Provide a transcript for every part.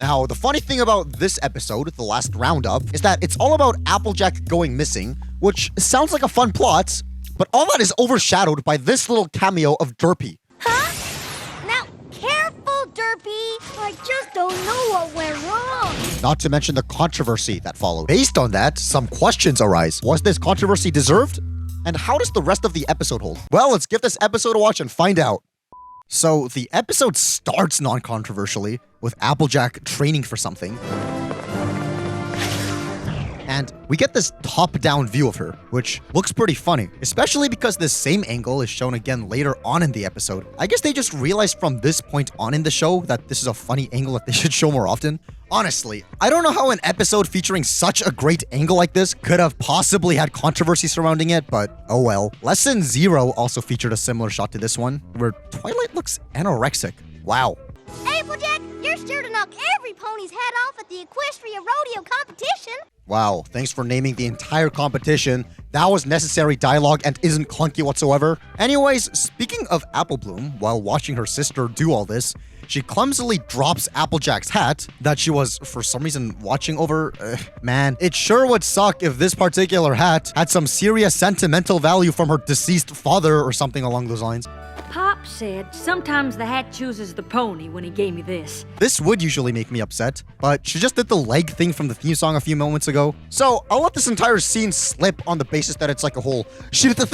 Now, the funny thing about this episode, the last roundup, is that it's all about Applejack going missing, which sounds like a fun plot, but all that is overshadowed by this little cameo of Derpy. Huh? Now, careful, Derpy. I just don't know what went wrong. Not to mention the controversy that followed. Based on that, some questions arise. Was this controversy deserved? And how does the rest of the episode hold? Well, let's give this episode a watch and find out. So, the episode starts non-controversially, with Applejack training for something. And we get this top-down view of her, which looks pretty funny, especially because this same angle is shown again later on in the episode. I guess they just realized from this point on in the show that this is a funny angle that they should show more often. Honestly, I don't know how an episode featuring such a great angle like this could have possibly had controversy surrounding it, but oh well. Lesson 0 also featured a similar shot to this one, where Twilight looks anorexic. Wow. Applejack, you're sure to knock every pony's head off at the Equestria Rodeo competition. Wow, thanks for naming the entire competition. That was necessary dialogue and isn't clunky whatsoever. Anyways, speaking of Apple Bloom, while watching her sister do all this, she clumsily drops Applejack's hat that she was, for some reason, watching over. Man, it sure would suck if this particular hat had some serious sentimental value from her deceased father or something along those lines. Pop said sometimes the hat chooses the pony when he gave me this. This would usually make me upset, but she just did the leg thing from the theme song a few moments ago. So I'll let this entire scene slip on the basis that it's like a whole she did the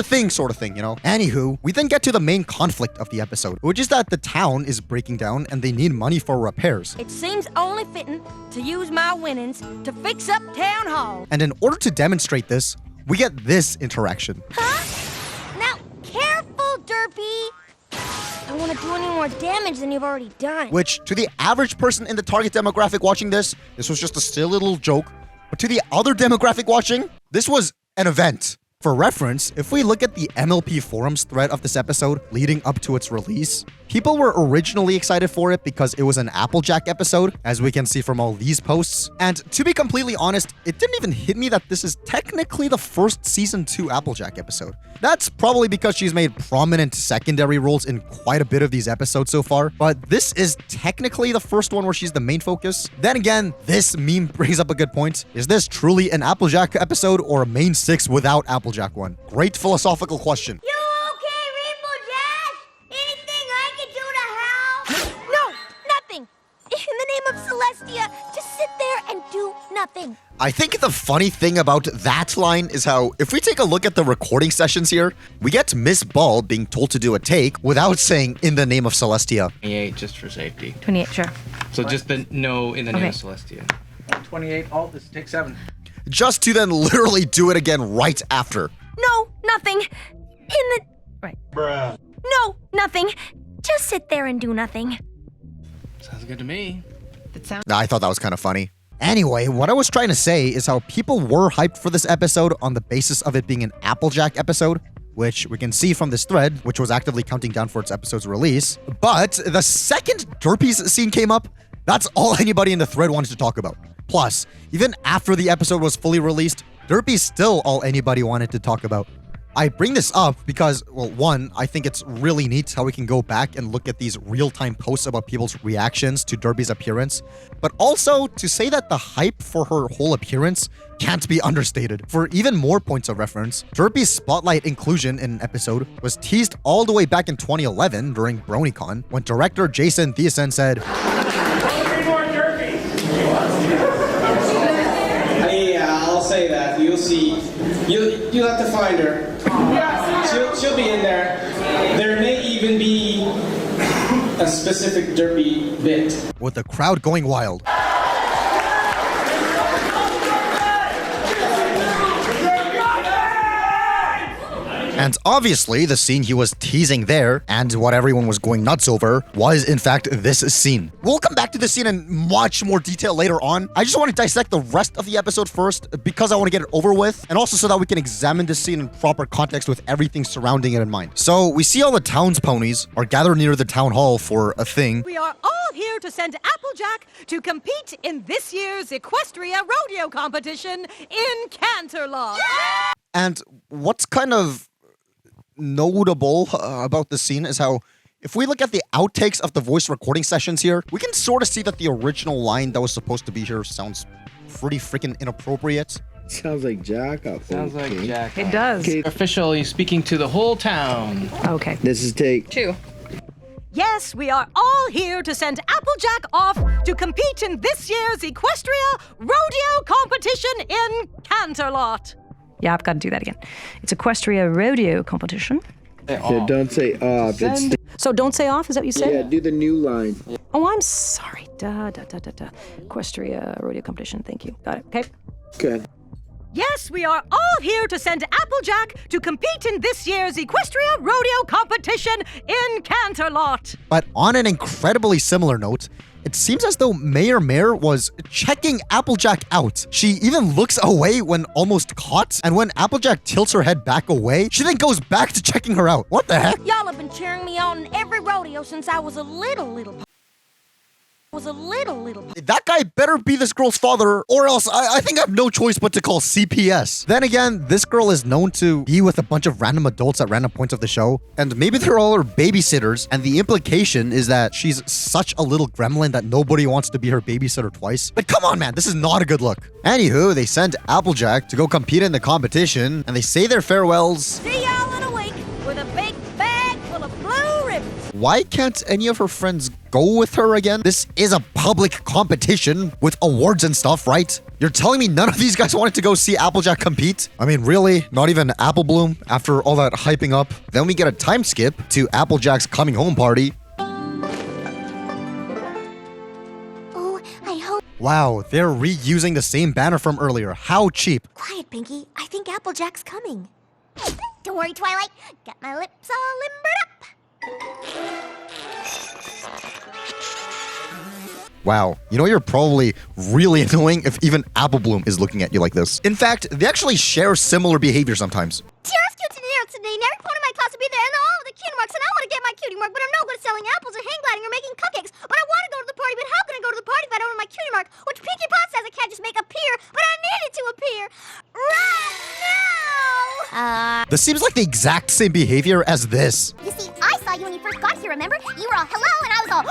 thing sort of thing, you know? Anywho, we then get to the main conflict of the episode, which is that the town is breaking down and they need money for repairs. It seems only fitting to use my winnings to fix up town hall. And in order to demonstrate this, we get this interaction. Huh? Now, careful, Derpy. I don't want to do any more damage than you've already done. Which, to the average person in the target demographic watching this was just a silly little joke. But to the other demographic watching, this was an event. For reference, if we look at the MLP forums thread of this episode leading up to its release, people were originally excited for it because it was an Applejack episode, as we can see from all these posts. And to be completely honest, it didn't even hit me that this is technically the first Season 2 Applejack episode. That's probably because she's made prominent secondary roles in quite a bit of these episodes so far, but this is technically the first one where she's the main focus. Then again, this meme brings up a good point. Is this truly an Applejack episode or a main 6 without Applejack one? Great philosophical question. You okay, Rainbow Dash? Anything I can do to help? No, nothing. In the name of Celestia, just sit there and do nothing. I think the funny thing about that line is how, if we take a look at the recording sessions here, we get Miss Ball being told to do a take without saying "in the name of Celestia." 28 just for safety. 28, sure. So just the no in the name Okay. of Celestia. 28 alt, this take 7. Just to then literally do it again right after. No, nothing. In the... Right. Bruh. No, nothing. Just sit there and do nothing. Sounds good to me. I thought that was kind of funny. Anyway, what I was trying to say is how people were hyped for this episode on the basis of it being an Applejack episode, which we can see from this thread, which was actively counting down for its episode's release. But the second Derpy's scene came up, that's all anybody in the thread wanted to talk about. Plus, even after the episode was fully released, Derpy's still all anybody wanted to talk about. I bring this up because, well, one, I think it's really neat how we can go back and look at these real-time posts about people's reactions to Derpy's appearance, but also to say that the hype for her whole appearance can't be understated. For even more points of reference, Derpy's spotlight inclusion in an episode was teased all the way back in 2011 during BronyCon, when director Jason Thiessen said, I'll say that. You'll see. You'll have to find her. She'll be in there. There may even be a specific Derpy bit. with the crowd going wild. And obviously, the scene he was teasing there, and what everyone was going nuts over, was in fact this scene. We'll come back to this scene in much more detail later on. I just want to dissect the rest of the episode first, because I want to get it over with, and also so that we can examine this scene in proper context with everything surrounding it in mind. So, we see all the town's ponies are gathered near the town hall for a thing. We are all here to send Applejack to compete in this year's Equestria Rodeo competition in Canterlot. And what's kind of notable about this scene is how If we look at the outtakes of the voice recording sessions here, we can sort of see that the original line that was supposed to be here sounds pretty freaking inappropriate. Sounds like Jack up. Sounds like Jack. It does. Okay. Officially speaking to the whole town. Okay. This is take 2. Yes, we are all here to send Applejack off to compete in this year's Equestria Rodeo competition in Canterlot. Yeah, I've got to do that again. It's Equestria Rodeo competition. Yeah, don't say off. It's So don't say off, is that what you said? yeah, do the new line. Oh, I'm sorry. Equestria Rodeo competition. Thank you. Got it. Okay. Good. Yes, we are all here to send Applejack to compete in this year's Equestria Rodeo competition in Canterlot. But on an incredibly similar note, it seems as though Mayor Mare was checking Applejack out. She even looks away when almost caught, and when Applejack tilts her head back away, she then goes back to checking her out. What the heck? Y'all have been cheering me on in every rodeo since I was a little. That guy better be this girl's father, or else I think I have no choice but to call CPS. Then again, this girl is known to be with a bunch of random adults at random points of the show, and maybe they're all her babysitters, and the implication is that she's such a little gremlin that nobody wants to be her babysitter twice. But come on, man, this is not a good look. Anywho, they send Applejack to go compete in the competition, and they say their farewells. See y'all in a week with a big bag full of blue ribbons. Why can't any of her friends go with her again? This is a public competition with awards and stuff, right? You're telling me none of these guys wanted to go see Applejack compete? I mean, really? Not even Apple Bloom after all that hyping up? Then we get a time skip to Applejack's coming home party. Oh, I hope. Wow, they're reusing the same banner from earlier. How cheap. Quiet, Pinky. I think Applejack's coming. Don't worry, Twilight. Got my lips all limbered up. Wow, you know you're probably really annoying if even Apple Bloom is looking at you like this. In fact, they actually share similar behavior sometimes. Tara's cute today, and every phone in my class will be there, and all the cutie marks, and I want to get my cutie mark, but I'm no good at selling apples or hang gliding or making cupcakes. But I want to go to the party, but how can I go to the party if I don't have my cutie mark? Which Pinkie Pot says I can't just make appear, but I need it to appear right now! This seems like the exact same behavior as this. You see, I saw you when you first got here, remember? You were all hello, and I was all,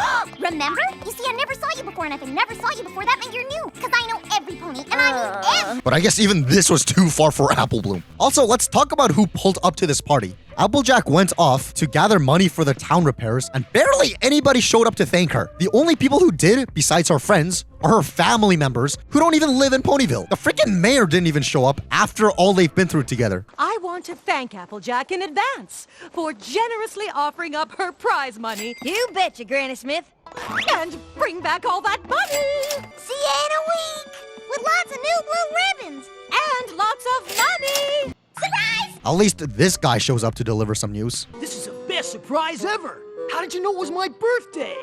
remember? You see, I never saw you before, and if I never saw you before, that meant you're new, because I know every pony, and I mean every... But I guess even this was too far for Apple Bloom. Also, let's talk about who pulled up to this party. Applejack went off to gather money for the town repairs, and barely anybody showed up to thank her. The only people who did, besides her friends, are her family members who don't even live in Ponyville. The freaking mayor didn't even show up after all they've been through together. I want to thank Applejack in advance for generously offering up her prize money You betcha, Granny Smith. and bring back all that money See you in a week! With lots of new blue ribbons! and lots of money. Surprise! At least this guy shows up to deliver some news. This is the best surprise ever! How did you know it was my birthday?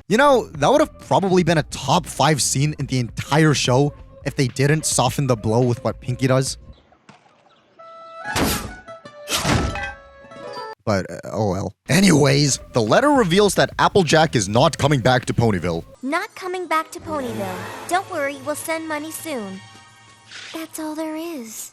You know, that would have probably been a top 5 scene in the entire show if they didn't soften the blow with what Pinkie does. But, oh well. Anyways, the letter reveals that Applejack is not coming back to Ponyville. Not coming back to Ponyville. Don't worry, we'll send money soon. That's all there is.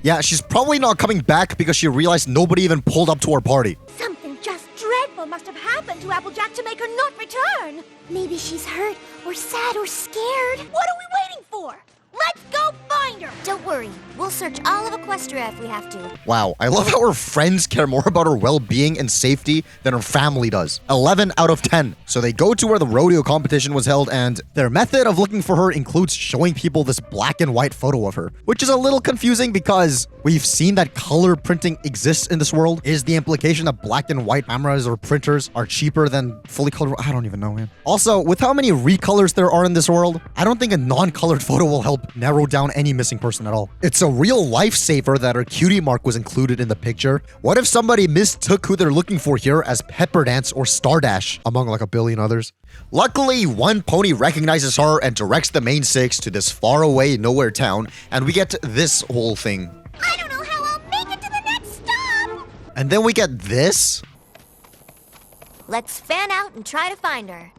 Yeah, she's probably not coming back because she realized nobody even pulled up to her party. Something just dreadful must have happened to Applejack to make her not return. Maybe she's hurt, or sad, or scared. What are we waiting for? Let's go find her! Don't worry, we'll search all of Equestria if we have to. Wow, I love how her friends care more about her well-being and safety than her family does. 11 out of 10. So they go to where the rodeo competition was held, and their method of looking for her includes showing people this black and white photo of her, which is a little confusing because we've seen that color printing exists in this world. Is the implication that black and white cameras or printers are cheaper than fully colored? I don't even know, man. Also, with how many recolors there are in this world, I don't think a non-colored photo will help narrow down any missing person at all. It's a real lifesaver that her cutie mark was included in the picture. What if somebody mistook who they're looking for here as Pepper Dance or Stardash, among like a billion others? Luckily, one pony recognizes her and directs the main 6 to this faraway nowhere town, and we get this whole thing. I don't know how I'll make it to the next stop! And then we get this. Let's fan out and try to find her.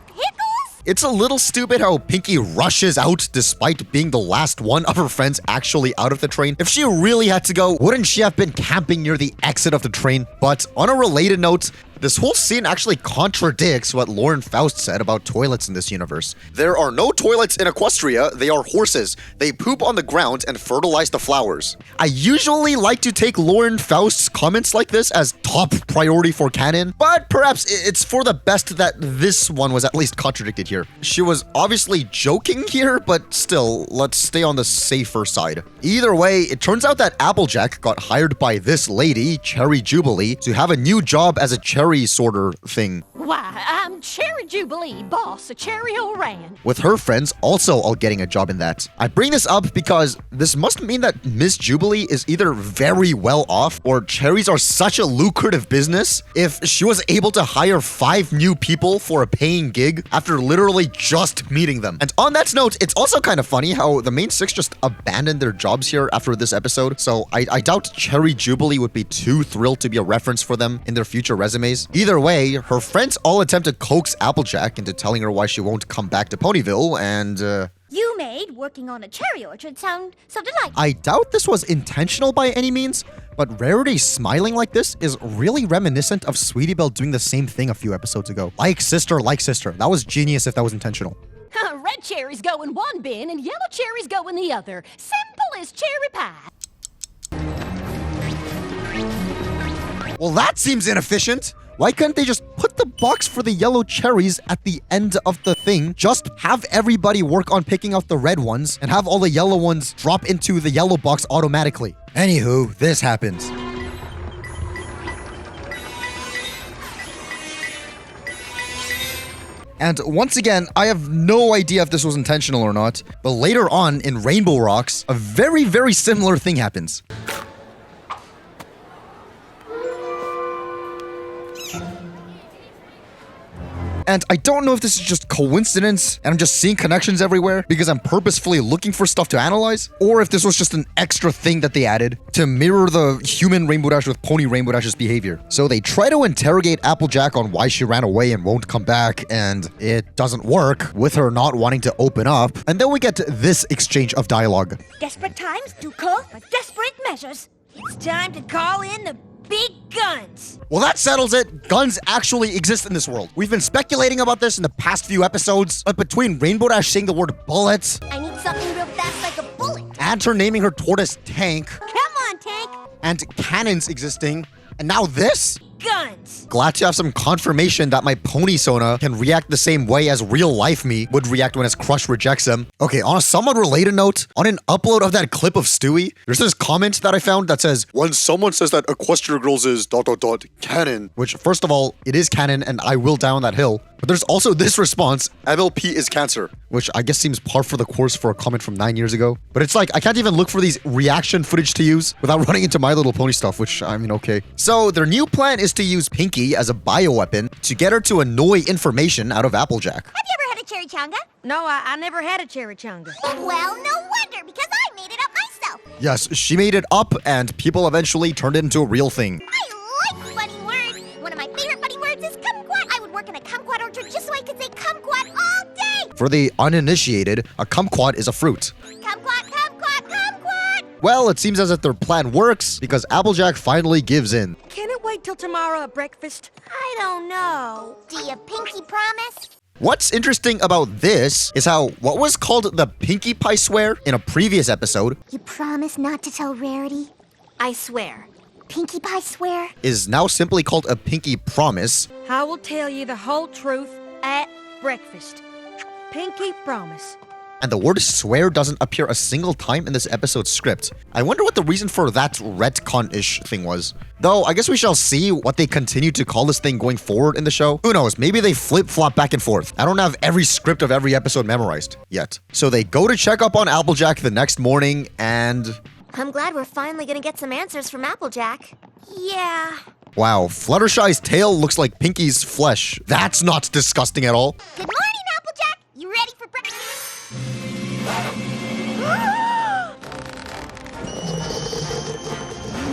Pickles? It's a little stupid how Pinky rushes out despite being the last one of her friends actually out of the train. If she really had to go, wouldn't she have been camping near the exit of the train? But on a related note, this whole scene actually contradicts what Lauren Faust said about toilets in this universe. There are no toilets in Equestria, they are horses. They poop on the ground and fertilize the flowers. I usually like to take Lauren Faust's comments like this as top priority for canon, but perhaps it's for the best that this one was at least contradicted here. She was obviously joking here, but still, let's stay on the safer side. Either way, it turns out that Applejack got hired by this lady, Cherry Jubilee, to have a new job as a cherry sorter thing. Why, I'm Cherry Jubilee, boss of Cherry O'Ran. With her friends also all getting a job in that. I bring this up because this must mean that Miss Jubilee is either very well off or cherries are such a lucrative business if she was able to hire 5 new people for a paying gig after literally just meeting them. And on that note, it's also kind of funny how the main 6 just abandoned their jobs here after this episode, so I doubt Cherry Jubilee would be too thrilled to be a reference for them in their future resumes. Either way, her friends all attempt to coax Applejack into telling her why she won't come back to Ponyville, and You made working on a cherry orchard sound so delightful. I doubt this was intentional by any means, but Rarity smiling like this is really reminiscent of Sweetie Belle doing the same thing a few episodes ago. Like sister, like sister. That was genius if that was intentional. Red cherries go in one bin and yellow cherries go in the other. Simple as cherry pie. Well, that seems inefficient. Why couldn't they just put the box for the yellow cherries at the end of the thing? Just have everybody work on picking out the red ones and have all the yellow ones drop into the yellow box automatically. Anywho, this happens. And once again, I have no idea if this was intentional or not, but later on in Rainbow Rocks, a very, very similar thing happens. And I don't know if this is just coincidence and I'm just seeing connections everywhere because I'm purposefully looking for stuff to analyze, or if this was just an extra thing that they added to mirror the human Rainbow Dash with Pony Rainbow Dash's behavior. So they try to interrogate Applejack on why she ran away and won't come back, and it doesn't work with her not wanting to open up. And then we get this exchange of dialogue. Desperate times do call for desperate measures. It's time to call in the big guns. Well, that settles it. Guns actually exist in this world. We've been speculating about this in the past few episodes, but between Rainbow Dash saying the word bullets I need something real fast like a bullet. and her naming her tortoise Tank Come on, Tank. and cannons existing, and now this? Guns. Glad to have some confirmation that my pony Sona can react the same way as real life me would react when his crush rejects him. Okay, on a somewhat related note, on an upload of that clip of Stewie, there's this comment that I found that says, when someone says that Equestria Girls is ... canon, which first of all, it is canon and I will die on that hill. But there's also this response, MLP is cancer, which I guess seems par for the course for a comment from 9 years ago. But it's like, I can't even look for these reaction footage to use without running into My Little Pony stuff, which, I mean, okay. So their new plan is to use Pinky as a bioweapon to get her to annoy information out of Applejack. Have you ever had a cherry chonga? No, I never had a cherry chonga. Well, no wonder, because I made it up myself. Yes, she made it up and people eventually turned it into a real thing. I like funny words. One of my favorite funny words is kumquat. I would work in a kumquat orchard just so I could say kumquat all day. For the uninitiated, a kumquat is a fruit. Kumquat, kumquat, kumquat. Well, it seems as if their plan works because Applejack finally gives in. Can it wait till tomorrow at breakfast? I don't know. Do you pinky promise? What's interesting about this is how what was called the Pinkie Pie swear in a previous episode You promise not to tell Rarity? I swear. Pinkie Pie swear? is now simply called a Pinkie Promise. I will tell you the whole truth at breakfast. Pinky promise. And the word swear doesn't appear a single time in this episode's script. I wonder what the reason for that retcon-ish thing was. Though, I guess we shall see what they continue to call this thing going forward in the show. Who knows, maybe they flip-flop back and forth. I don't have every script of every episode memorized yet. So they go to check up on Applejack the next morning and... I'm glad we're finally gonna get some answers from Applejack. Yeah. wow, Fluttershy's tail looks like Pinky's flesh. That's not disgusting at all. Good morning, Applejack. You ready for breakfast?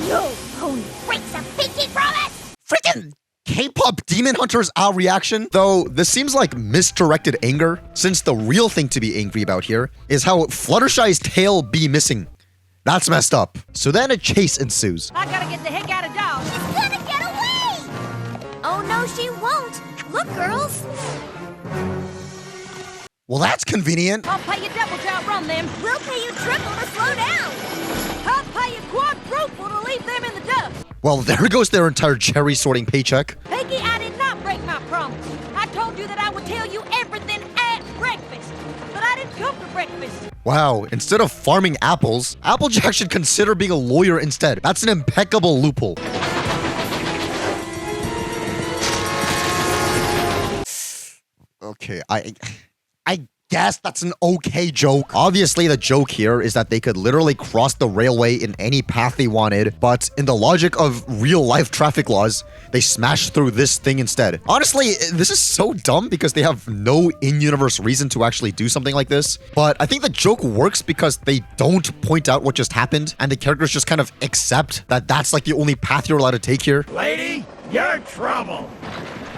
No pony breaks a pinky promise! Freaking K-pop Demon Hunter's reaction, though this seems like misdirected anger, since the real thing to be angry about here is how Fluttershy's tail be missing. That's messed up. So then a chase ensues. I gotta get the heck out of Dodge. She's gonna get away! Oh no, she won't. Look, girls. Well, that's convenient. I'll pay you double to outrun them. We'll pay you triple to slow down. I'll pay you quadruple to leave them in the dust. Well, there goes their entire cherry sorting paycheck. Peggy, I did not break my promise. I told you that I would tell you everything at breakfast. But I didn't come to breakfast. Wow, instead of farming apples, Applejack should consider being a lawyer instead. That's an impeccable loophole. Okay, I guess that's an okay joke. Obviously, the joke here is that they could literally cross the railway in any path they wanted, but in the logic of real-life traffic laws, they smashed through this thing instead. Honestly, this is so dumb because they have no in-universe reason to actually do something like this, but I think the joke works because they don't point out what just happened, and the characters just kind of accept that that's like the only path you're allowed to take here. Lady, you're in trouble.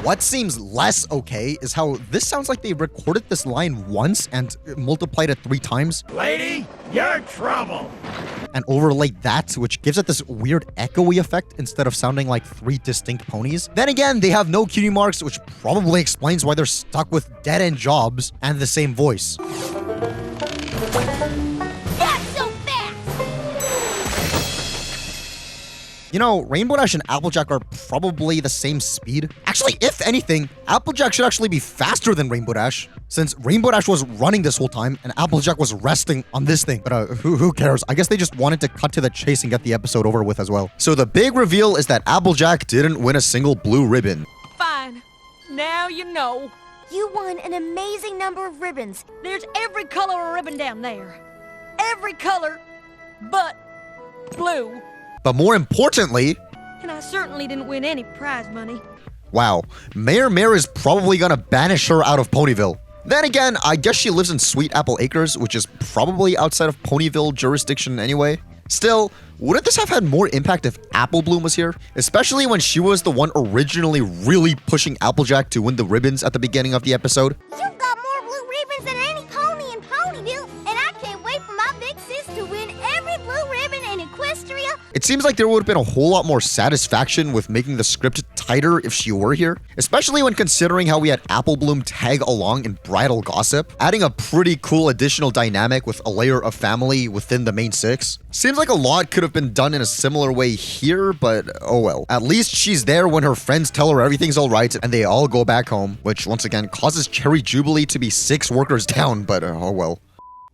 What seems less okay is how this sounds like they recorded this line once and multiplied it 3 times. Lady, you're in trouble. And overlaid that, which gives it this weird echoey effect instead of sounding like 3 distinct ponies. Then again, they have no cutie marks, which probably explains why they're stuck with dead-end jobs and the same voice. That's so fast! You know, Rainbow Dash and Applejack are probably the same speed. Actually, if anything, Applejack should actually be faster than Rainbow Dash, since Rainbow Dash was running this whole time and Applejack was resting on this thing. But who cares? I guess they just wanted to cut to the chase and get the episode over with as well. So the big reveal is that Applejack didn't win a single blue ribbon. Fine. Now you know. You won an amazing number of ribbons. There's every color of ribbon down there. Every color but blue. But more importantly, And I certainly didn't win any prize money. wow, Mayor Mare is probably gonna banish her out of Ponyville. Then again, I guess she lives in Sweet Apple Acres, which is probably outside of Ponyville jurisdiction anyway. Still, wouldn't this have had more impact if Apple Bloom was here? Especially when she was the one originally really pushing Applejack to win the ribbons at the beginning of the episode. You've got more blue ribbons than any pony in Ponyville, and I can't wait for my big sis to win every blue ribbon in Equestria. It seems like there would have been a whole lot more satisfaction with making the script tighter if she were here, especially when considering how we had Apple Bloom tag along in bridal gossip, adding a pretty cool additional dynamic with a layer of family within the main 6. Seems like a lot could have been done in a similar way here, but oh well. At least she's there when her friends tell her everything's alright and they all go back home, which once again causes Cherry Jubilee to be 6 workers down, but oh well.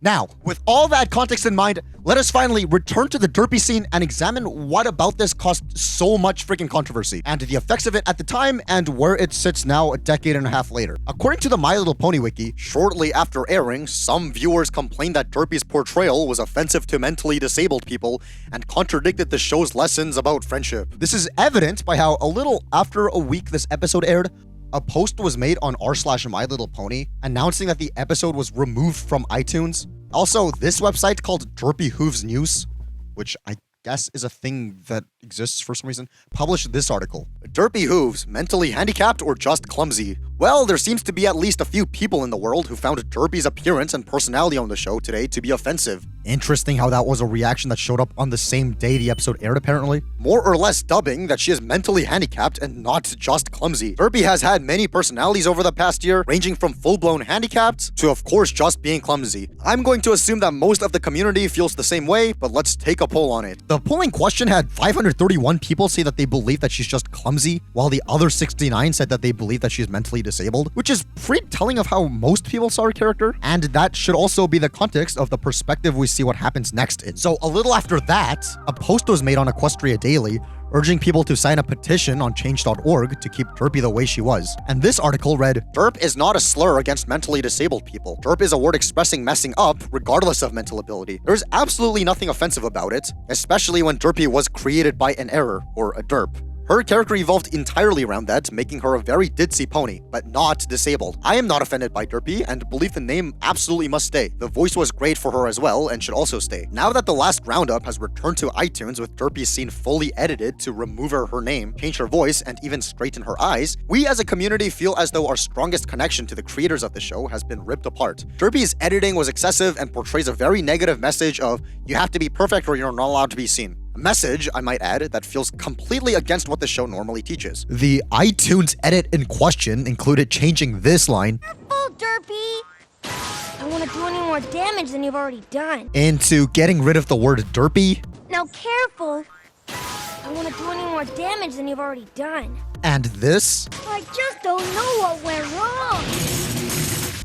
Now, with all that context in mind, let us finally return to the Derpy scene and examine what about this caused so much freaking controversy, and the effects of it at the time, and where it sits now a decade and a half later. According to the My Little Pony Wiki, shortly after airing, some viewers complained that Derpy's portrayal was offensive to mentally disabled people and contradicted the show's lessons about friendship. This is evident by how a little after a week this episode aired, a post was made on r/MyLittlePony announcing that the episode was removed from iTunes. Also, this website called Derpy Hooves News, which I guess is a thing that exists for some reason, published this article. Derpy Hooves, mentally handicapped or just clumsy? Well, there seems to be at least a few people in the world who found Derpy's appearance and personality on the show today to be offensive. Interesting how that was a reaction that showed up on the same day the episode aired, apparently. More or less dubbing that she is mentally handicapped and not just clumsy. Derpy has had many personalities over the past year, ranging from full-blown handicapped to, of course, just being clumsy. I'm going to assume that most of the community feels the same way, but let's take a poll on it. The polling question had 531 people say that they believe that she's just clumsy, while the other 69 said that they believe that she's mentally disabled, which is pretty telling of how most people saw her character, and that should also be the context of the perspective we see what happens next in. So a little after that, a post was made on Equestria Daily urging people to sign a petition on change.org to keep Derpy the way she was. And this article read, "Derp is not a slur against mentally disabled people. Derp is a word expressing messing up regardless of mental ability. There's absolutely nothing offensive about it, especially when Derpy was created by an error, or a derp. Her character evolved entirely around that, making her a very ditzy pony, but not disabled. I am not offended by Derpy and believe the name absolutely must stay. The voice was great for her as well and should also stay. Now that the Last Roundup has returned to iTunes with Derpy's scene fully edited to remove her name, change her voice, and even straighten her eyes, we as a community feel as though our strongest connection to the creators of the show has been ripped apart. Derpy's editing was excessive and portrays a very negative message of you have to be perfect or you're not allowed to be seen. A message, I might add, that feels completely against what the show normally teaches. The iTunes edit in question included changing this line Careful, Derpy. I don't want to do any more damage than you've already done. into getting rid of the word derpy, Now careful. I don't want to do any more damage than you've already done. and this I just don't know what went wrong.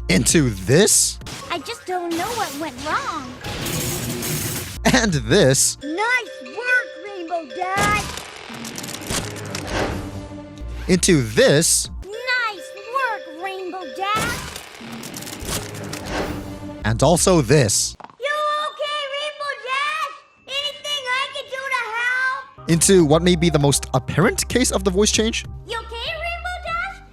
into this, I just don't know what went wrong. and this, Nice work, Rainbow Dad. into this, Nice work, Rainbow Dad. and also this, You okay, Rainbow Dad? Anything I can do to help? into what may be the most apparent case of the voice change. You okay, Rainbow Dad?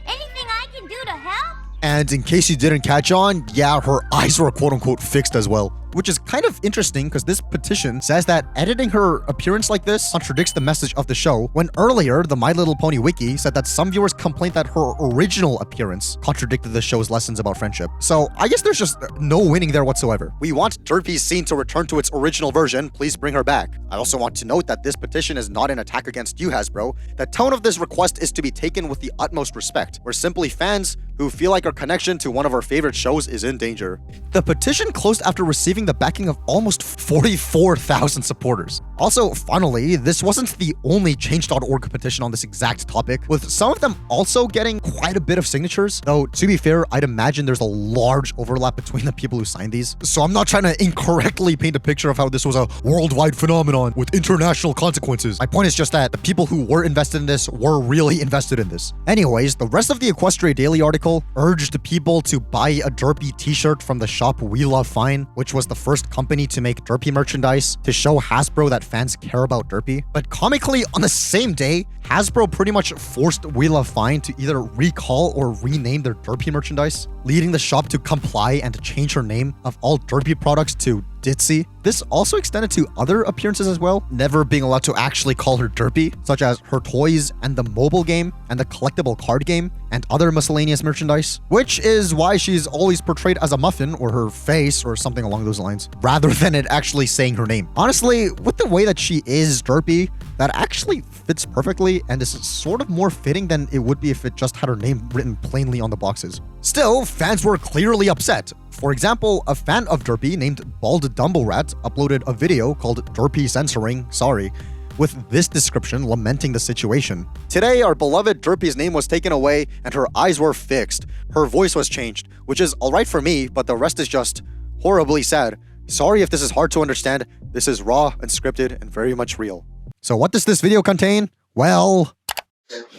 Anything I can do to help? And in case you didn't catch on, yeah, her eyes were quote-unquote fixed as well. Which is kind of interesting because this petition says that editing her appearance like this contradicts the message of the show, when earlier the My Little Pony wiki said that some viewers complained that her original appearance contradicted the show's lessons about friendship. So I guess there's just no winning there whatsoever. We want Derpy's scene to return to its original version, please bring her back. I also want to note that this petition is not an attack against you, Hasbro. The tone of this request is to be taken with the utmost respect. We're simply fans who feel like our connection to one of our favorite shows is in danger. The petition closed after receiving the backing of almost 44,000 supporters. Also, funnily, this wasn't the only Change.org petition on this exact topic, with some of them also getting quite a bit of signatures, though to be fair, I'd imagine there's a large overlap between the people who signed these. So I'm not trying to incorrectly paint a picture of how this was a worldwide phenomenon with international consequences. My point is just that the people who were invested in this were really invested in this. Anyways, the rest of the Equestria Daily article urged people to buy a Derpy t-shirt from the shop We Love Fine, which was the first company to make Derpy merchandise to show Hasbro that fans care about Derpy. But comically, on the same day, Hasbro pretty much forced We Love Fine to either recall or rename their Derpy merchandise, leading the shop to comply and change her name of all Derpy products to Ditzy. This also extended to other appearances as well, never being allowed to actually call her Derpy, such as her toys and the mobile game and the collectible card game and other miscellaneous merchandise, which is why she's always portrayed as a muffin or her face or something along those lines, rather than it actually saying her name. Honestly, with the way that she is Derpy, that actually fits perfectly and is sort of more fitting than it would be if it just had her name written plainly on the boxes. Still, fans were clearly upset. For example, a fan of Derpy named Bald Dumblerat uploaded a video called Derpy Censoring, sorry, with this description lamenting the situation. Today, our beloved Derpy's name was taken away and her eyes were fixed. Her voice was changed, which is alright for me, but the rest is just horribly sad. Sorry if this is hard to understand. This is raw, unscripted, and very much real. So what does this video contain? Well...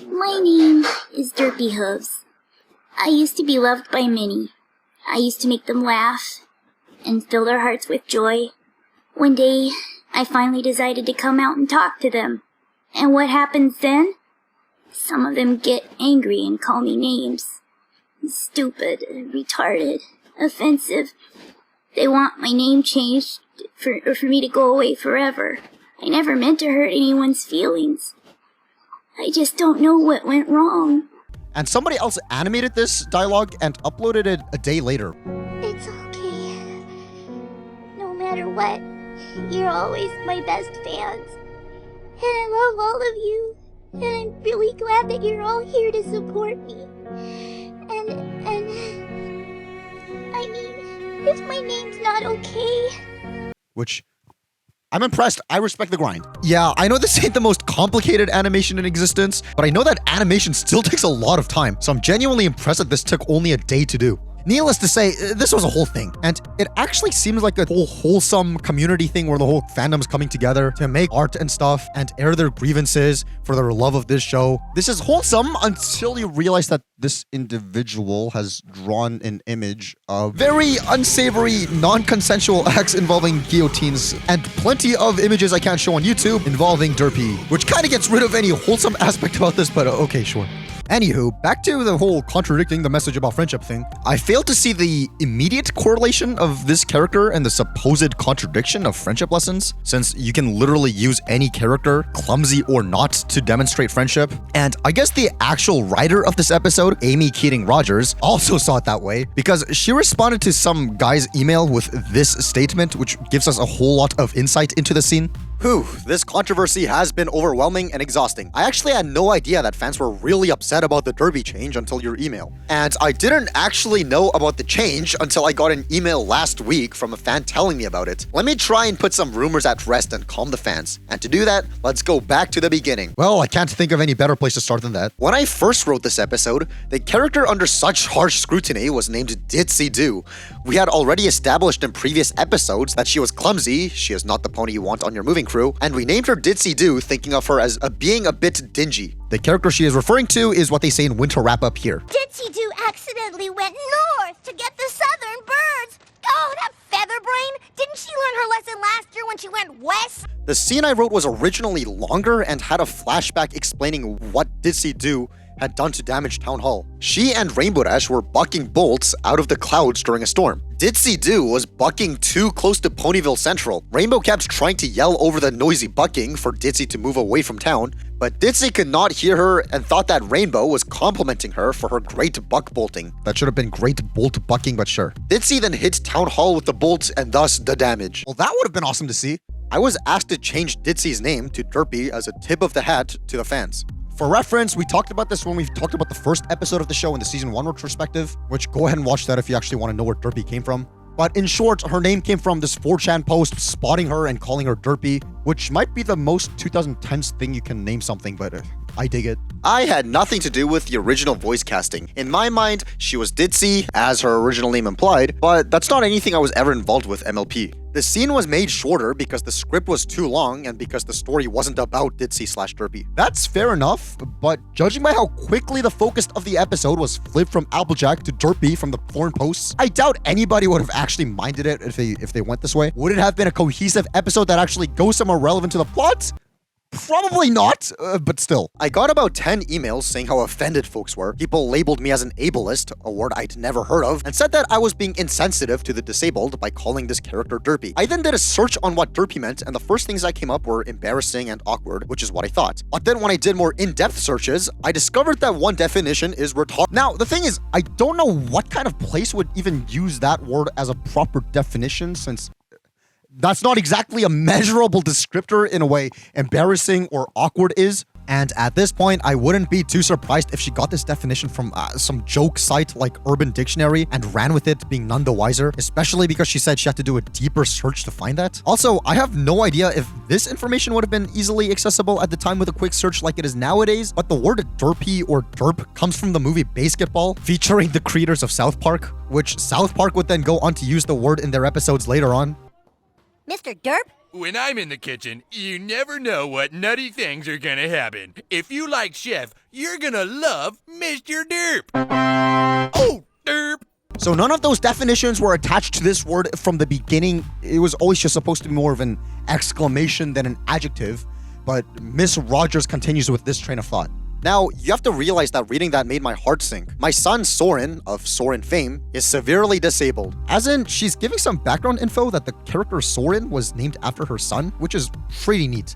My name is Derpy Hooves. I used to be loved by many. I used to make them laugh and fill their hearts with joy. One day, I finally decided to come out and talk to them. And what happens then? Some of them get angry and call me names. Stupid, retarded, offensive. They want my name changed for me to go away forever. I never meant to hurt anyone's feelings. I just don't know what went wrong. And somebody else animated this dialogue and uploaded it a day later. It's okay. No matter what, you're always my best fans. And I love all of you. And I'm really glad that you're all here to support me. And I mean, if my name's not okay... Which... I'm impressed. I respect the grind. Yeah, I know this ain't the most complicated animation in existence, but I know that animation still takes a lot of time, so I'm genuinely impressed that this took only a day to do. Needless to say, this was a whole thing, and it actually seems like a whole wholesome community thing where the whole fandom's coming together to make art and stuff and air their grievances for their love of this show. This is wholesome until you realize that this individual has drawn an image of very unsavory, non-consensual acts involving guillotines and plenty of images I can't show on YouTube involving Derpy, which kind of gets rid of any wholesome aspect about this, but okay, sure. Anywho, back to the whole contradicting the message about friendship thing. I failed to see the immediate correlation of this character and the supposed contradiction of friendship lessons, since you can literally use any character, clumsy or not, to demonstrate friendship. And I guess the actual writer of this episode, Amy Keating Rogers, also saw it that way, because she responded to some guy's email with this statement, which gives us a whole lot of insight into the scene. Whew, this controversy has been overwhelming and exhausting. I actually had no idea that fans were really upset about the Derpy change until your email. And I didn't actually know about the change until I got an email last week from a fan telling me about it. Let me try and put some rumors at rest and calm the fans. And to do that, let's go back to the beginning. Well, I can't think of any better place to start than that. When I first wrote this episode, the character under such harsh scrutiny was named Ditsy Do. We had already established in previous episodes that she was clumsy, she is not the pony you want on your moving crew, and we named her Ditsy Do, thinking of her as being a bit dingy. The character she is referring to is what they say in Winter Wrap-Up here. Ditsy Do accidentally went north to get the southern birds. Oh, that featherbrain! Didn't she learn her lesson last year when she went west? The scene I wrote was originally longer and had a flashback explaining what Ditsy Do had done to damage Town Hall. She and Rainbow Dash were bucking bolts out of the clouds during a storm. Ditsy Do was bucking too close to Ponyville Central. Rainbow kept trying to yell over the noisy bucking for Ditsy to move away from town, but Ditsy could not hear her and thought that Rainbow was complimenting her for her great buck bolting. That should have been great bolt bucking, but sure. Ditsy then hit Town Hall with the bolt and thus the damage. Well, that would have been awesome to see. I was asked to change Ditsy's name to Derpy as a tip of the hat to the fans. For reference, we talked about this when we talked about the first episode of the show in the Season 1 retrospective, which go ahead and watch that if you actually want to know where Derpy came from. But in short, her name came from this 4chan post spotting her and calling her Derpy, which might be the most 2010s thing you can name something, but I dig it. I had nothing to do with the original voice casting. In my mind, she was Ditsy, as her original name implied, but that's not anything I was ever involved with MLP. The scene was made shorter because the script was too long and because the story wasn't about Ditsy/Derpy. That's fair enough, but judging by how quickly the focus of the episode was flipped from Applejack to Derpy from the foreign posts, I doubt anybody would have actually minded it if they went this way. Would it have been a cohesive episode that actually goes somewhere relevant to the plot? Probably not, but still. I got about 10 emails saying how offended folks were. People labeled me as an ableist, a word I'd never heard of, and said that I was being insensitive to the disabled by calling this character Derpy. I then did a search on what Derpy meant, and the first things that came up were embarrassing and awkward, which is what I thought. But then when I did more in-depth searches, I discovered that one definition is retarded. Now, the thing is, I don't know what kind of place would even use that word as a proper definition, since that's not exactly a measurable descriptor in a way embarrassing or awkward is. And at this point, I wouldn't be too surprised if she got this definition from some joke site like Urban Dictionary and ran with it, being none the wiser, especially because she said she had to do a deeper search to find that. Also, I have no idea if this information would have been easily accessible at the time with a quick search like it is nowadays, but the word Derpy or Derp comes from the movie Basketball, featuring the creators of South Park, which South Park would then go on to use the word in their episodes later on. Mr. Derp? When I'm in the kitchen, you never know what nutty things are gonna happen. If you like Chef, you're gonna love Mr. Derp. Oh, Derp! So none of those definitions were attached to this word from the beginning. It was always just supposed to be more of an exclamation than an adjective. But Miss Rogers continues with this train of thought. Now, you have to realize that reading that made my heart sink. My son, Soren, of Soren fame, is severely disabled. As in, she's giving some background info that the character Soren was named after her son, which is pretty neat.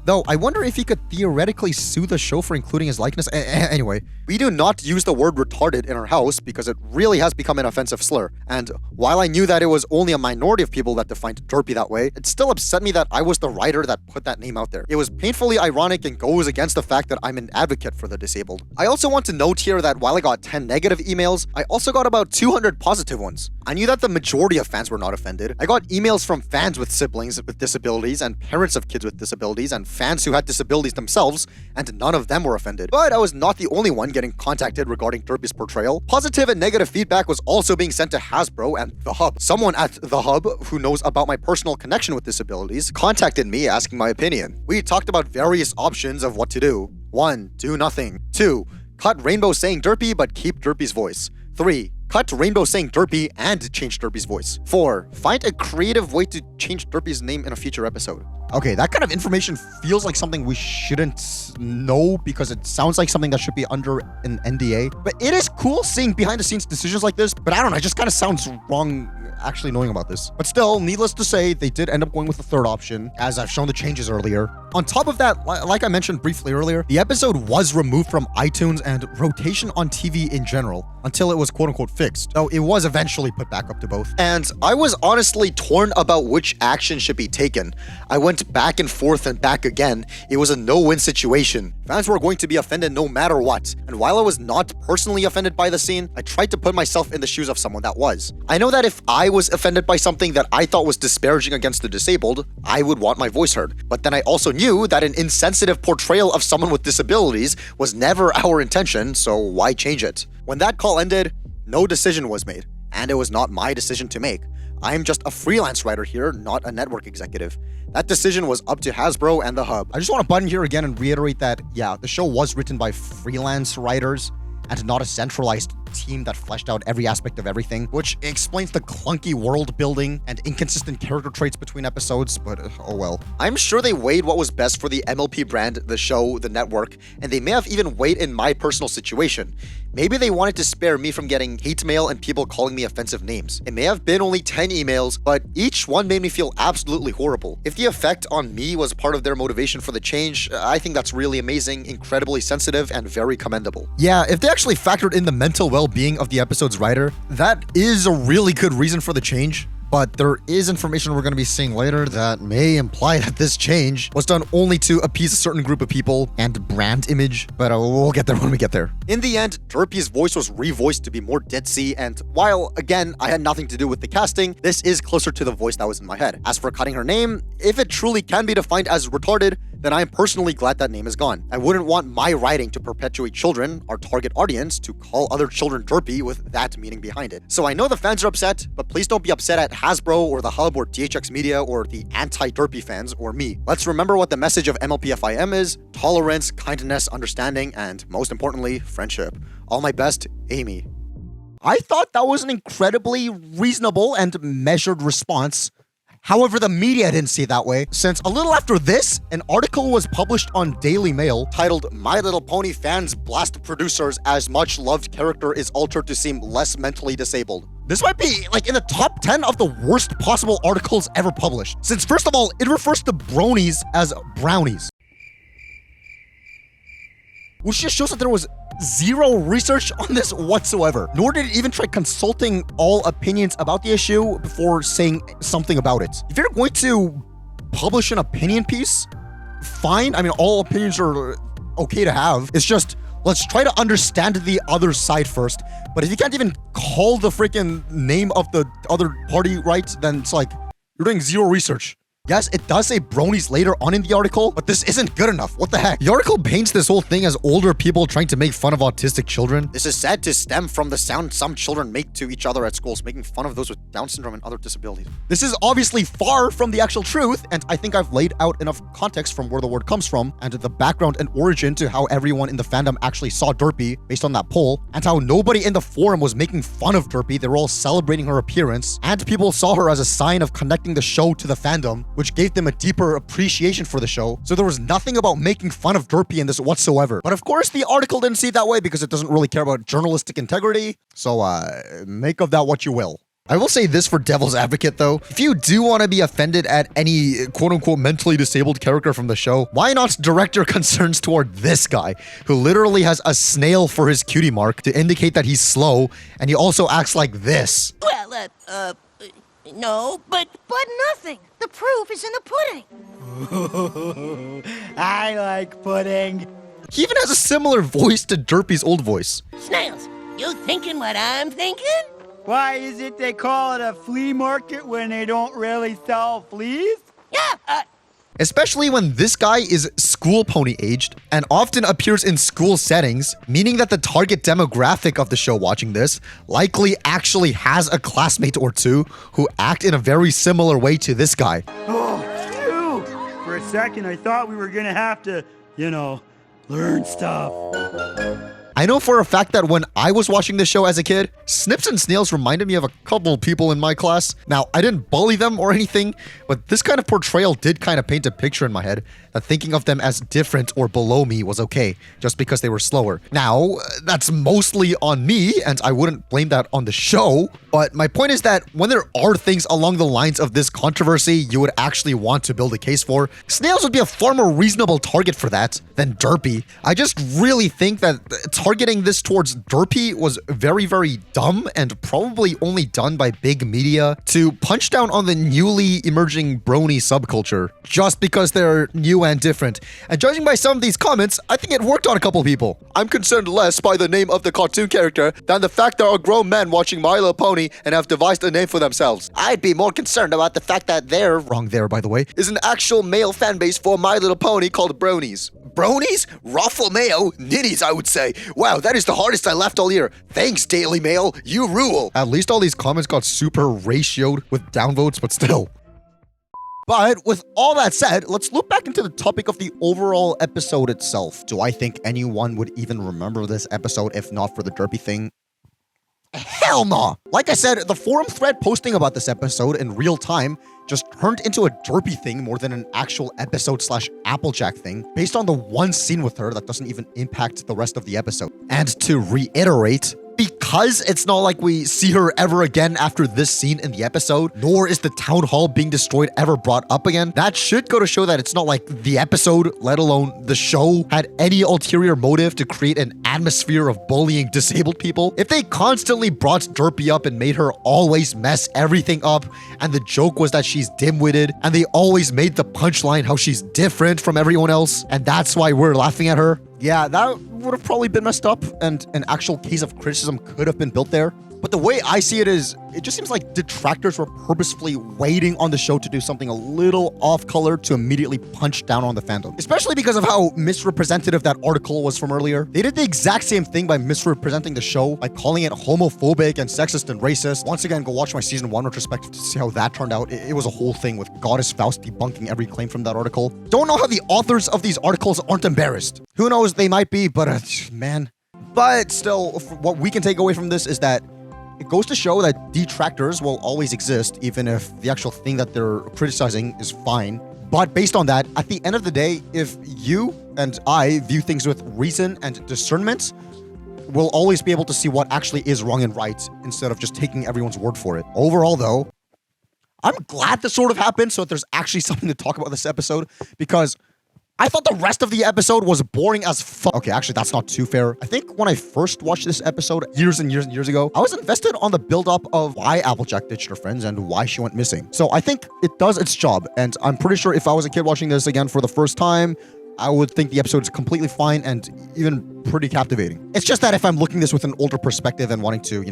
Though, I wonder if he could theoretically sue the show for including his likeness. Anyway, we do not use the word retarded in our house because it really has become an offensive slur. And while I knew that it was only a minority of people that defined Derpy that way, it still upset me that I was the writer that put that name out there. It was painfully ironic and goes against the fact that I'm an advocate for the disabled. I also want to note here that while I got 10 negative emails, I also got about 200 positive ones. I knew that the majority of fans were not offended. I got emails from fans with siblings with disabilities and parents of kids with disabilities and fans who had disabilities themselves, and none of them were offended. But I was not the only one getting contacted regarding Derpy's portrayal. Positive and negative feedback was also being sent to Hasbro and The Hub. Someone at The Hub, who knows about my personal connection with disabilities, contacted me asking my opinion. We talked about various options of what to do. 1. Do nothing. 2. Cut Rainbow saying Derpy but keep Derpy's voice. 3. Cut Rainbow saying Derpy and change Derpy's voice. 4. Find a creative way to change Derpy's name in a future episode. Okay, that kind of information feels like something we shouldn't know because it sounds like something that should be under an NDA. But it is cool seeing behind the scenes decisions like this, but I don't know, it just kind of sounds wrong actually knowing about this. But still, needless to say, they did end up going with the third option, as I've shown the changes earlier. On top of that, like I mentioned briefly earlier, the episode was removed from iTunes and rotation on TV in general, until it was quote-unquote fixed, though it was eventually put back up to both. And I was honestly torn about which action should be taken. I went back and forth and back again. It was a no-win situation. Fans were going to be offended no matter what, and while I was not personally offended by the scene, I tried to put myself in the shoes of someone that was. I know that if I was offended by something that I thought was disparaging against the disabled, I would want my voice heard. But then I also knew that an insensitive portrayal of someone with disabilities was never our intention, so why change it? When that call ended, no decision was made, and it was not my decision to make. I am just a freelance writer here, not a network executive. That decision was up to Hasbro and The Hub. I just want to butt in here again and reiterate that, yeah, the show was written by freelance writers and not a centralized team that fleshed out every aspect of everything, which explains the clunky world building and inconsistent character traits between episodes, but oh well. I'm sure they weighed what was best for the MLP brand, the show, the network, and they may have even weighed in my personal situation. Maybe they wanted to spare me from getting hate mail and people calling me offensive names. It may have been only 10 emails, but each one made me feel absolutely horrible. If the effect on me was part of their motivation for the change, I think that's really amazing, incredibly sensitive, and very commendable. Yeah, if they actually factored in the mental well-being of the episode's writer, that is a really good reason for the change. But there is information we're going to be seeing later that may imply that this change was done only to appease a certain group of people and brand image, but we'll get there when we get there. In the end, Derpy's voice was revoiced to be more ditzy, and while, again, I had nothing to do with the casting, this is closer to the voice that was in my head. As for cutting her name, if it truly can be defined as retarded, then I'm personally glad that name is gone. I wouldn't want my writing to perpetuate children, our target audience, to call other children Derpy with that meaning behind it. So I know the fans are upset, but please don't be upset at Hasbro or The Hub or DHX Media or the anti-Derpy fans or me. Let's remember what the message of MLPFIM is: tolerance, kindness, understanding, and most importantly, friendship. All my best, Amy. I thought that was an incredibly reasonable and measured response. However, the media didn't see it that way, since a little after this, an article was published on Daily Mail titled "My Little Pony fans blast producers as much loved character is altered to seem less mentally disabled." This might be like in the top 10 of the worst possible articles ever published, since first of all, it refers to bronies as brownies, which just shows that there was zero research on this whatsoever, nor did it even try consulting all opinions about the issue before saying something about it. If you're going to publish an opinion piece, fine. I mean, all opinions are okay to have. It's just, let's try to understand the other side first. But if you can't even call the freaking name of the other party right, then it's like, you're doing zero research. Yes, it does say bronies later on in the article, but this isn't good enough. What the heck? The article paints this whole thing as older people trying to make fun of autistic children. This is said to stem from the sound some children make to each other at schools, making fun of those with Down syndrome and other disabilities. This is obviously far from the actual truth, and I think I've laid out enough context from where the word comes from, and the background and origin to how everyone in the fandom actually saw Derpy based on that poll, and how nobody in the forum was making fun of Derpy. They were all celebrating her appearance, and people saw her as a sign of connecting the show to the fandom, which gave them a deeper appreciation for the show. So there was nothing about making fun of Derpy in this whatsoever. But of course, the article didn't see it that way because it doesn't really care about journalistic integrity. So make of that what you will. I will say this for devil's advocate though. If you do want to be offended at any quote-unquote mentally disabled character from the show, why not direct your concerns toward this guy, who literally has a snail for his cutie mark to indicate that he's slow, and he also acts like this. Well, no, but nothing. The proof is in the pudding. I like pudding. He even has a similar voice to Derpy's old voice. Snails, you thinking what I'm thinking? Why is it they call it a flea market when they don't really sell fleas? Yeah, especially when this guy is school pony aged and often appears in school settings, meaning that the target demographic of the show watching this likely actually has a classmate or two who act in a very similar way to this guy. Oh, phew! For a second, I thought we were gonna have to, learn stuff. I know for a fact that when I was watching this show as a kid, Snips and Snails reminded me of a couple people in my class. Now, I didn't bully them or anything, but this kind of portrayal did kind of paint a picture in my head that thinking of them as different or below me was okay, just because they were slower. Now, that's mostly on me, and I wouldn't blame that on the show, but my point is that when there are things along the lines of this controversy you would actually want to build a case for, Snails would be a far more reasonable target for that than Derpy. I just really think that targeting this towards Derpy was very, very dumb and probably only done by big media to punch down on the newly emerging brony subculture just because they're new and different. And judging by some of these comments, I think it worked on a couple people. I'm concerned less by the name of the cartoon character than the fact there are grown men watching My Little Pony and have devised a name for themselves. I'd be more concerned about the fact that there, wrong there by the way, is an actual male fan base for My Little Pony called bronies. Bronies? Raffle mayo? Nitties, I would say. Wow, that is the hardest I left all year. Thanks, Daily Mail. You rule. At least all these comments got super ratioed with downvotes, but still. But with all that said, let's look back into the topic of the overall episode itself. Do I think anyone would even remember this episode if not for the Derpy thing? Hell no! Like I said, the forum thread posting about this episode in real time just turned into a Derpy thing more than an actual episode/Applejack thing based on the one scene with her that doesn't even impact the rest of the episode. And to reiterate, because it's not like we see her ever again after this scene in the episode, nor is the town hall being destroyed ever brought up again, that should go to show that it's not like the episode, let alone the show, had any ulterior motive to create an atmosphere of bullying disabled people. If they constantly brought Derpy up and made her always mess everything up, and the joke was that she's dim-witted, and they always made the punchline how she's different from everyone else, and that's why we're laughing at her, yeah, that would have probably been messed up, and an actual case of criticism could have been built there. But the way I see it is, it just seems like detractors were purposefully waiting on the show to do something a little off-color to immediately punch down on the fandom. Especially because of how misrepresentative that article was from earlier. They did the exact same thing by misrepresenting the show, by calling it homophobic and sexist and racist. Once again, go watch my season 1 retrospective to see how that turned out. It was a whole thing with Goddess Faust debunking every claim from that article. Don't know how the authors of these articles aren't embarrassed. Who knows, they might be, but man. But still, what we can take away from this is that it goes to show that detractors will always exist, even if the actual thing that they're criticizing is fine. But based on that, at the end of the day, if you and I view things with reason and discernment, we'll always be able to see what actually is wrong and right, instead of just taking everyone's word for it. Overall, though, I'm glad this sort of happened, so that there's actually something to talk about this episode, because I thought the rest of the episode was boring as fuck. Okay, actually, that's not too fair. I think when I first watched this episode years and years and years ago, I was invested on the build-up of why Applejack ditched her friends and why she went missing. So I think it does its job, and I'm pretty sure if I was a kid watching this again for the first time, I would think the episode is completely fine and even pretty captivating. It's just that if I'm looking this with an older perspective and wanting to,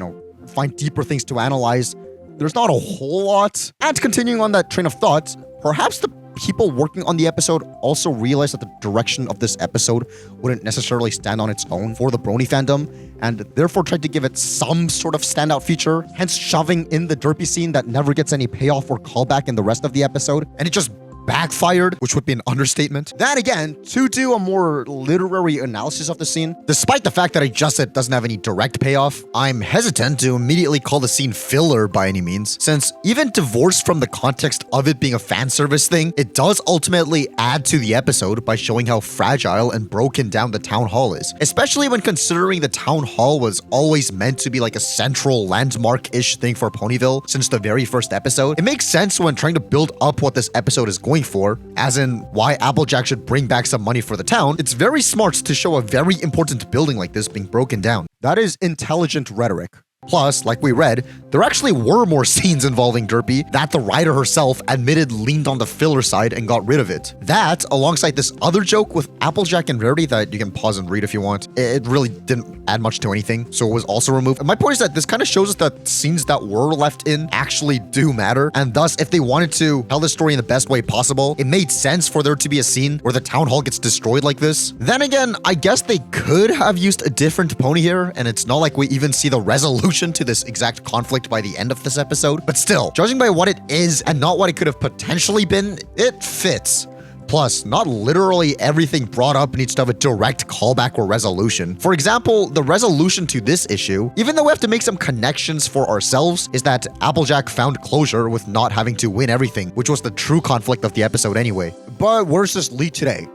find deeper things to analyze, there's not a whole lot. And continuing on that train of thought, perhaps the people working on the episode also realized that the direction of this episode wouldn't necessarily stand on its own for the brony fandom, and therefore tried to give it some sort of standout feature, hence shoving in the Derpy scene that never gets any payoff or callback in the rest of the episode, and it just backfired, which would be an understatement. Then again, to do a more literary analysis of the scene, despite the fact that I just said it doesn't have any direct payoff, I'm hesitant to immediately call the scene filler by any means, since even divorced from the context of it being a fan service thing, it does ultimately add to the episode by showing how fragile and broken down the town hall is, especially when considering the town hall was always meant to be like a central landmark-ish thing for Ponyville since the very first episode. It makes sense when trying to build up what this episode is going for, as in why Applejack should bring back some money for the town. It's very smart to show a very important building like this being broken down. That is intelligent rhetoric. Plus, like we read, there actually were more scenes involving Derpy that the writer herself admitted leaned on the filler side and got rid of it. That, alongside this other joke with Applejack and Rarity that you can pause and read if you want, it really didn't add much to anything, so it was also removed. And my point is that this kind of shows us that scenes that were left in actually do matter, and thus, if they wanted to tell the story in the best way possible, it made sense for there to be a scene where the town hall gets destroyed like this. Then again, I guess they could have used a different pony here, and it's not like we even see the resolution to this exact conflict by the end of this episode. But still, judging by what it is and not what it could have potentially been, it fits. Plus, not literally everything brought up needs to have a direct callback or resolution. For example, the resolution to this issue, even though we have to make some connections for ourselves, is that Applejack found closure with not having to win everything, which was the true conflict of the episode anyway. But where's this lead today?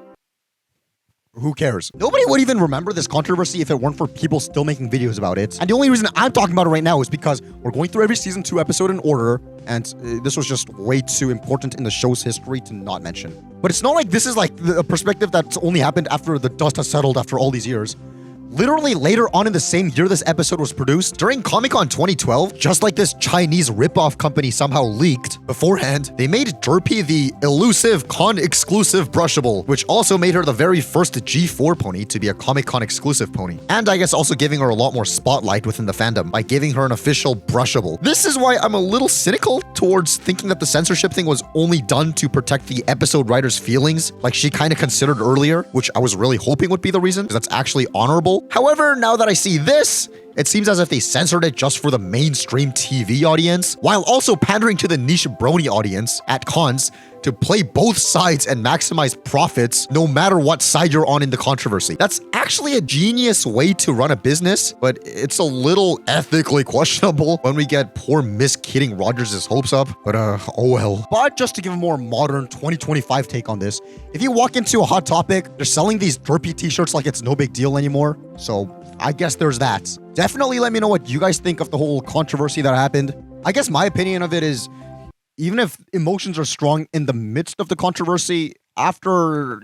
Who cares? Nobody would even remember this controversy if it weren't for people still making videos about it. And the only reason I'm talking about it right now is because we're going through every season 2 episode in order, and this was just way too important in the show's history to not mention. But it's not like this is like a perspective that's only happened after the dust has settled after all these years. Literally later on in the same year this episode was produced, during Comic-Con 2012, just like this Chinese ripoff company somehow leaked, beforehand, they made Derpy the elusive con-exclusive brushable, which also made her the very first G4 pony to be a Comic-Con exclusive pony. And I guess also giving her a lot more spotlight within the fandom by giving her an official brushable. This is why I'm a little cynical towards thinking that the censorship thing was only done to protect the episode writer's feelings, like she kind of considered earlier, which I was really hoping would be the reason, because that's actually honorable. However, now that I see this, it seems as if they censored it just for the mainstream TV audience, while also pandering to the niche brony audience at cons to play both sides and maximize profits no matter what side you're on in the controversy. That's actually a genius way to run a business, but it's a little ethically questionable when we get poor Miss Kidding Rogers' hopes up. But oh well. But just to give a more modern 2025 take on this, if you walk into a Hot Topic, they're selling these Derpy t-shirts like it's no big deal anymore. So I guess there's that. Definitely let me know what you guys think of the whole controversy that happened. I guess my opinion of it is, even if emotions are strong in the midst of the controversy, after,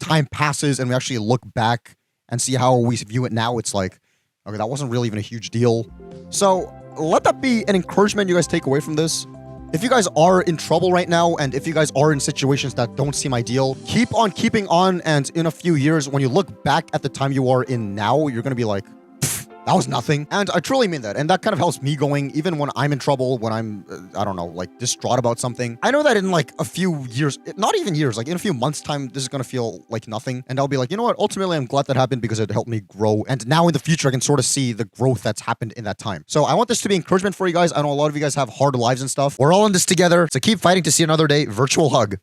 time passes and we actually look back and see how we view it now, it's like, okay, that wasn't really even a huge deal. So let that be an encouragement you guys take away from this. If you guys are in trouble right now, and if you guys are in situations that don't seem ideal, keep on keeping on, and in a few years, when you look back at the time you are in now, you're gonna be like, that was nothing. And I truly mean that. And that kind of helps me going, even when I'm in trouble, when I'm, I don't know, like distraught about something. I know that in like a few years, not even years, like in a few months time, this is going to feel like nothing. And I'll be like, you know what? Ultimately, I'm glad that happened because it helped me grow. And now in the future, I can sort of see the growth that's happened in that time. So I want this to be encouragement for you guys. I know a lot of you guys have hard lives and stuff. We're all in this together. So keep fighting to see another day. Virtual hug.